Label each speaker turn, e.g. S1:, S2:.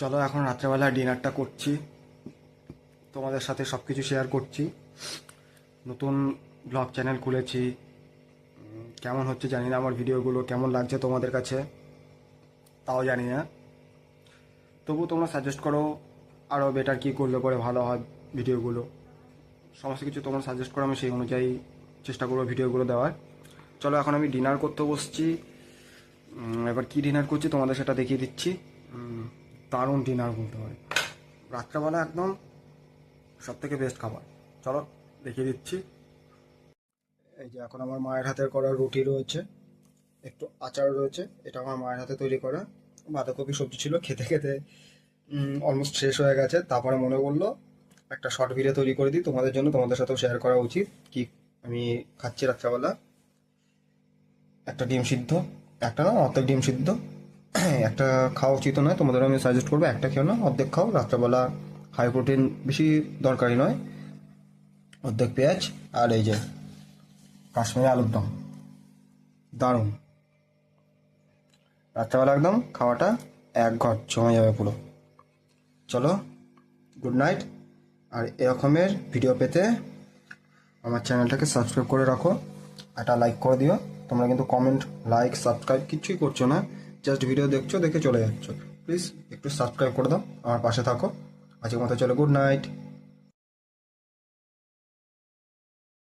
S1: চলো এখন রাত্রেবেলা ডিনারটা করছি, তোমাদের সাথে সব কিছু শেয়ার করছি। নতুন ব্লগ চ্যানেল খুলেছি, কেমন হচ্ছে জানি না, আমার ভিডিওগুলো কেমন লাগছে তোমাদের কাছে তাও জানি না। তবু তোমরা সাজেস্ট করো আরও বেটার কী করলে পরে ভালো হয় ভিডিওগুলো। সমস্ত কিছু তোমরা সাজেস্ট করো, আমি সেই অনুযায়ী চেষ্টা করবো ভিডিওগুলো দেওয়ার। চলো এখন আমি ডিনার করতে বসছি। এবার কি ডিনার করছি তোমাদের সেটা দেখিয়ে দিচ্ছি। দারুণ ডিনার বলতে হয়, রাত্রেবেলা একদম সব থেকে বেস্ট খাবার। চলো দেখিয়ে দিচ্ছি। এই যে এখন আমার মায়ের হাতের করা রুটি রয়েছে, একটু আচার রয়েছে, এটা আমার মায়ের হাতে তৈরি করা। বাঁধাকপি সবজি ছিল, খেতে খেতে অলমোস্ট শেষ হয়ে গেছে। তারপরে মনে পড়লো একটা শর্ট ভিডিও তৈরি করে দিই তোমাদের জন্য, তোমাদের সাথেও শেয়ার করা উচিত কি আমি খাচ্ছি রাত্রেবেলা। একটা ডিম সিদ্ধ, একটা না অর্ধেক ডিম সিদ্ধ। একটা খাওয়া উচিত নয়, তোমাদের আমি সাজেস্ট করবো একটা খেও না, অর্ধেক খাও রাত্রেবেলা। হাই প্রোটিন, বেশি দরকারি নয়। অর্ধেক পেঁয়াজ, আর এই যে কাশ্মীরি আলুর দম, দারুণ। রাত্রেবেলা একদম খাওয়াটা এক ঘর জমে যাবে পুরো। চলো গুড নাইট। আর এরকমের ভিডিও পেতে আমার চ্যানেলটাকে সাবস্ক্রাইব করে রাখো, একটা লাইক করে দিও। তোমরা কিন্তু কমেন্ট, লাইক, সাবস্ক্রাইব কিছুই করছো না, জাস্ট ভিডিও দেখছো, দেখে চলে যাচ্ছ। প্লিজ একটু সাবস্ক্রাইব করে দাও, আমার পাশে থাকো। আজকের মতো চলো, গুড নাইট।